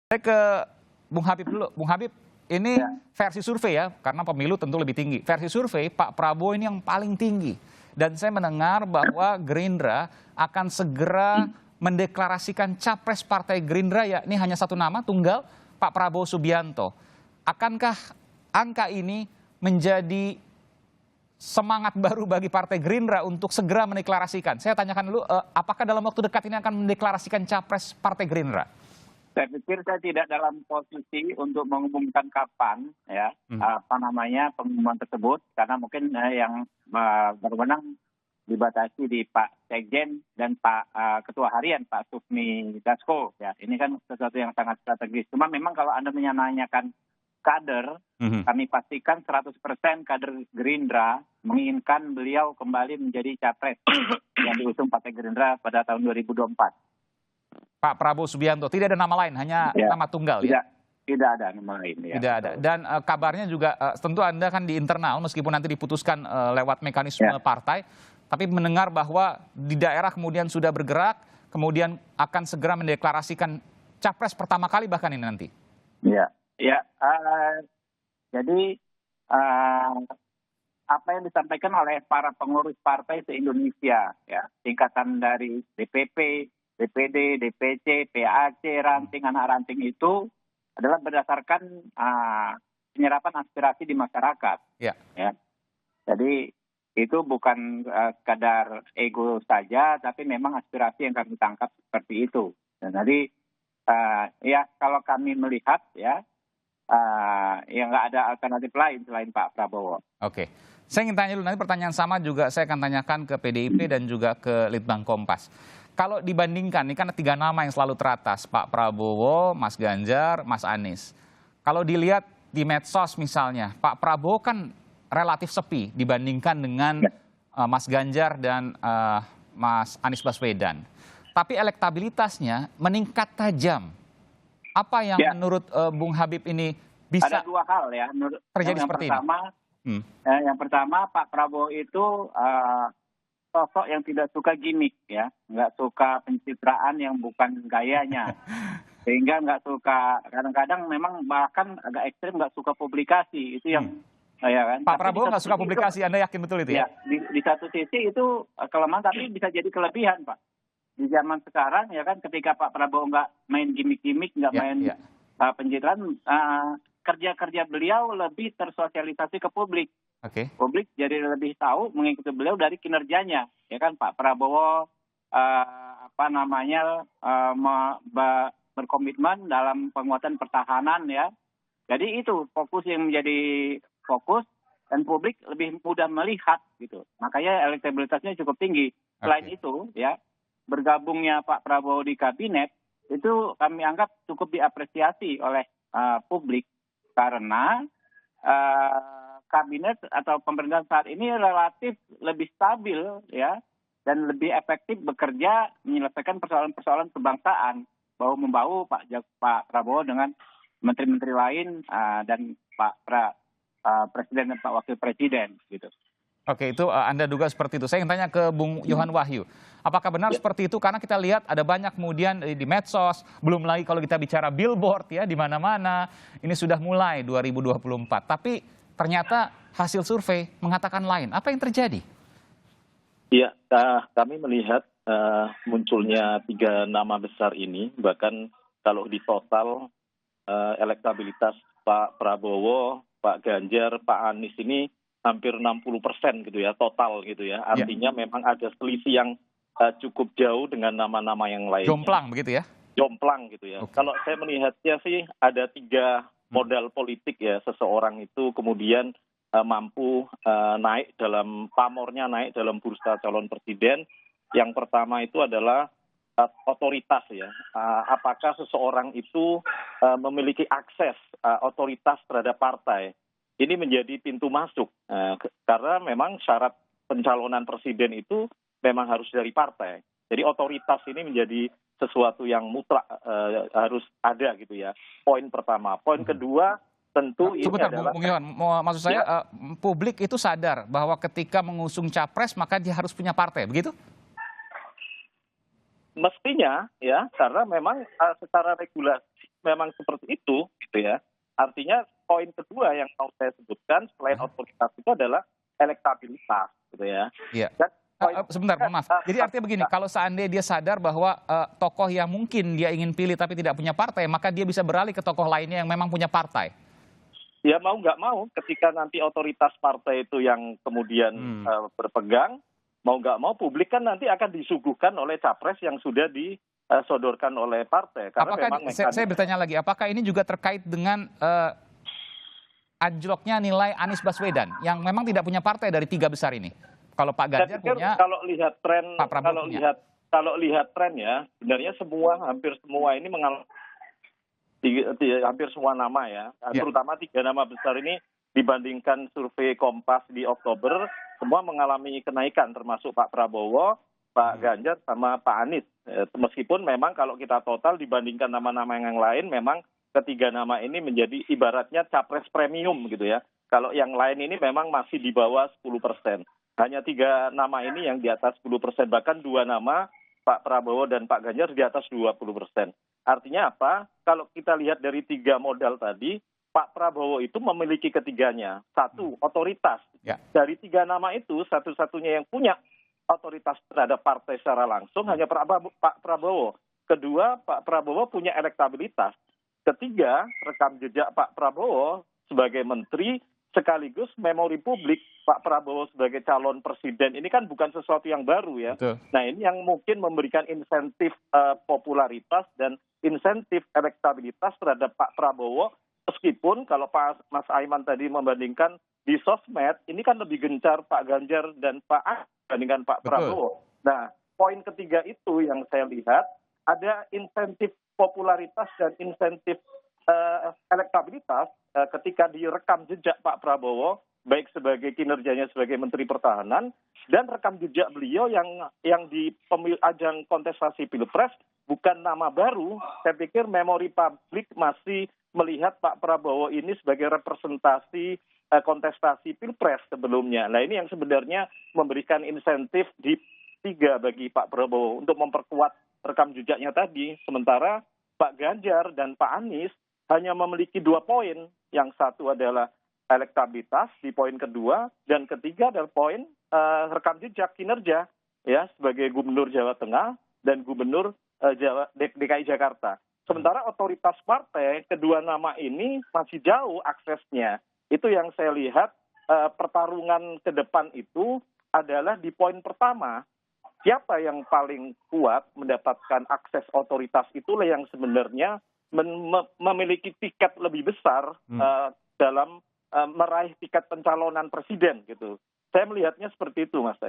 Saya ke Bung Habib dulu. Bung Habib, ini Ya. versi survei ya, karena pemilu tentu lebih tinggi. Versi survei Pak Prabowo ini yang paling tinggi. Dan saya mendengar bahwa Gerindra akan segera mendeklarasikan capres Partai Gerindra, ya ini hanya satu nama, tunggal, Pak Prabowo Subianto. Akankah angka ini menjadi semangat baru bagi Partai Gerindra untuk segera mendeklarasikan? Saya tanyakan dulu, apakah dalam waktu dekat ini akan mendeklarasikan capres Partai Gerindra? Saya pikir saya tidak dalam posisi untuk mengumumkan kapan ya pengumuman tersebut, karena mungkin yang berwenang dibatasi di Pak Sekjen dan Pak Ketua Harian Pak Sufmi Dasko ya. Ini kan sesuatu yang sangat strategis. Cuma memang kalau Anda menanyakan kader, kami pastikan 100% kader Gerindra menginginkan beliau kembali menjadi capres yang diusung Partai Gerindra pada tahun 2024. Pak Prabowo Subianto, tidak ada nama lain, hanya nama tunggal ya? Tidak ada nama lain. Ya. Tidak ada. Dan kabarnya juga, tentu Anda kan di internal, meskipun nanti diputuskan lewat mekanisme partai, tapi mendengar bahwa di daerah kemudian sudah bergerak, kemudian akan segera mendeklarasikan capres pertama kali bahkan ini nanti. Jadi apa yang disampaikan oleh para pengurus partai se-Indonesia, ya, tingkatan dari DPP, DPD, DPC, PAC, ranting, anak ranting itu adalah berdasarkan penyerapan aspirasi di masyarakat. Ya. Jadi itu bukan sekadar ego saja, tapi memang aspirasi yang kami tangkap seperti itu. Dan jadi ya kalau kami melihat ya nggak ada alternatif lain selain Pak Prabowo. Oke. Saya ingin tanya dulu, nanti pertanyaan sama juga saya akan tanyakan ke PDIP dan juga ke Litbang Kompas. Kalau dibandingkan, ini kan 3 nama yang selalu teratas, Pak Prabowo, Mas Ganjar, Mas Anies. Kalau dilihat di medsos misalnya, Pak Prabowo kan relatif sepi dibandingkan dengan Mas Ganjar dan Mas Anies Baswedan. Tapi elektabilitasnya meningkat tajam. Apa yang menurut Bung Habib ini bisa ada 2 hal ya terjadi seperti ini? Yang pertama, Pak Prabowo itu sosok yang tidak suka gimmick ya, nggak suka pencitraan yang bukan gayanya, sehingga nggak suka, kadang-kadang memang bahkan agak ekstrim nggak suka publikasi, itu yang ya kan. Pak Prabowo nggak suka publikasi, Anda yakin betul itu ya? Di satu sisi itu kelemahan, tapi bisa jadi kelebihan Pak. Di zaman sekarang ya kan, ketika Pak Prabowo nggak main gimmick-gimmick, nggak main pencitraan, kerja-kerja beliau lebih tersosialisasi ke publik. Publik jadi lebih tahu, mengikuti beliau dari kinerjanya, ya kan. Pak Prabowo berkomitmen dalam penguatan pertahanan ya. Jadi itu fokus yang menjadi fokus, dan publik lebih mudah melihat gitu. Makanya elektabilitasnya cukup tinggi. Selain itu ya, bergabungnya Pak Prabowo di kabinet itu kami anggap cukup diapresiasi oleh publik, karena kabinet atau pemerintahan saat ini relatif lebih stabil ya, dan lebih efektif bekerja menyelesaikan persoalan-persoalan kebangsaan bahu-membahu Pak Prabowo dengan menteri-menteri lain dan Pak Presiden dan Pak Wakil Presiden gitu. Oke, itu Anda duga seperti itu. Saya ingin tanya ke Bung Yohan Wahyu. Apakah benar seperti itu? Karena kita lihat ada banyak kemudian di medsos, belum lagi kalau kita bicara billboard ya, di mana-mana. Ini sudah mulai 2024. Tapi ternyata hasil survei mengatakan lain. Apa yang terjadi? Ya, kami melihat munculnya 3 nama besar ini, bahkan kalau di total elektabilitas Pak Prabowo, Pak Ganjar, Pak Anies ini hampir 60% gitu ya, total gitu ya. Artinya memang ada selisih yang cukup jauh dengan nama-nama yang lain. Jomplang begitu ya? Jomplang gitu ya. Kalau saya melihatnya sih ada 3 modal politik ya, seseorang itu kemudian mampu naik dalam pamornya, naik dalam bursa calon presiden. Yang pertama itu adalah otoritas ya. Apakah seseorang itu memiliki akses otoritas terhadap partai? Ini menjadi pintu masuk, karena memang syarat pencalonan presiden itu memang harus dari partai. Jadi otoritas ini menjadi sesuatu yang mutlak harus ada gitu ya. Poin pertama. Poin kedua tentu ini adalah... Bung Yohan, maksud saya publik itu sadar bahwa ketika mengusung capres maka dia harus punya partai, begitu? Mestinya ya, karena memang secara regulasi memang seperti itu, gitu ya. Artinya poin kedua yang mau saya sebutkan selain otoritas itu adalah elektabilitas, gitu ya. Iya. Dan Sebentar, mohon maaf. Jadi artinya begini, kalau seandainya dia sadar bahwa tokoh yang mungkin dia ingin pilih tapi tidak punya partai, maka dia bisa beralih ke tokoh lainnya yang memang punya partai. ya mau nggak mau, ketika nanti otoritas partai itu yang kemudian berpegang, mau nggak mau publik kan nanti akan disuguhkan oleh capres yang sudah disodorkan oleh partai. Karena Apakah, memang saya bertanya lagi, apakah ini juga terkait dengan anjloknya nilai Anies Baswedan yang memang tidak punya partai dari 3 besar ini? Kalau Pak saya Ganjar pikir punya, kalau lihat tren, Pak Prabowo punya. kalau lihat tren ya, sebenarnya hampir semua ini mengalami hampir semua nama ya, terutama 3 nama besar ini dibandingkan survei Kompas di Oktober, semua mengalami kenaikan termasuk Pak Prabowo, Pak Ganjar sama Pak Anies. Meskipun memang kalau kita total dibandingkan nama-nama yang lain, memang ketiga nama ini menjadi ibaratnya capres premium gitu ya. Kalau yang lain ini memang masih di bawah 10%. Hanya 3 nama ini yang di atas 10%, bahkan 2 nama Pak Prabowo dan Pak Ganjar di atas 20%. Artinya apa? Kalau kita lihat dari 3 modal tadi, Pak Prabowo itu memiliki ketiganya. 1, otoritas. Ya. Dari 3 nama itu, satu-satunya yang punya otoritas terhadap partai secara langsung hanya Pak Prabowo. Kedua, Pak Prabowo punya elektabilitas. Ketiga, rekam jejak Pak Prabowo sebagai menteri sekaligus memori publik Pak Prabowo sebagai calon presiden ini kan bukan sesuatu yang baru ya. Betul. Nah ini yang mungkin memberikan insentif popularitas dan insentif elektabilitas terhadap Pak Prabowo. Meskipun kalau Mas Aiman tadi membandingkan di sosmed, ini kan lebih gencar Pak Ganjar dan Pak Anies dibandingkan Pak Prabowo. Nah poin ketiga itu yang saya lihat ada insentif popularitas dan insentif elektabilitas ketika direkam jejak Pak Prabowo, baik sebagai kinerjanya sebagai Menteri Pertahanan dan rekam jejak beliau yang di ajang kontestasi Pilpres bukan nama baru. Saya pikir memori publik masih melihat Pak Prabowo ini sebagai representasi kontestasi Pilpres sebelumnya. Nah ini yang sebenarnya memberikan insentif di 3 bagi Pak Prabowo untuk memperkuat rekam jejaknya tadi. Sementara Pak Ganjar dan Pak Anies hanya memiliki 2 poin. Yang satu adalah elektabilitas di poin kedua, dan ketiga adalah poin rekam jejak kinerja ya sebagai Gubernur Jawa Tengah dan Gubernur DKI Jakarta. Sementara otoritas partai kedua nama ini masih jauh aksesnya. Itu yang saya lihat pertarungan ke depan itu adalah di poin pertama. Siapa yang paling kuat mendapatkan akses otoritas itulah yang sebenarnya memiliki tiket lebih besar dalam meraih tiket pencalonan presiden gitu. Saya melihatnya seperti itu, Mas Aim.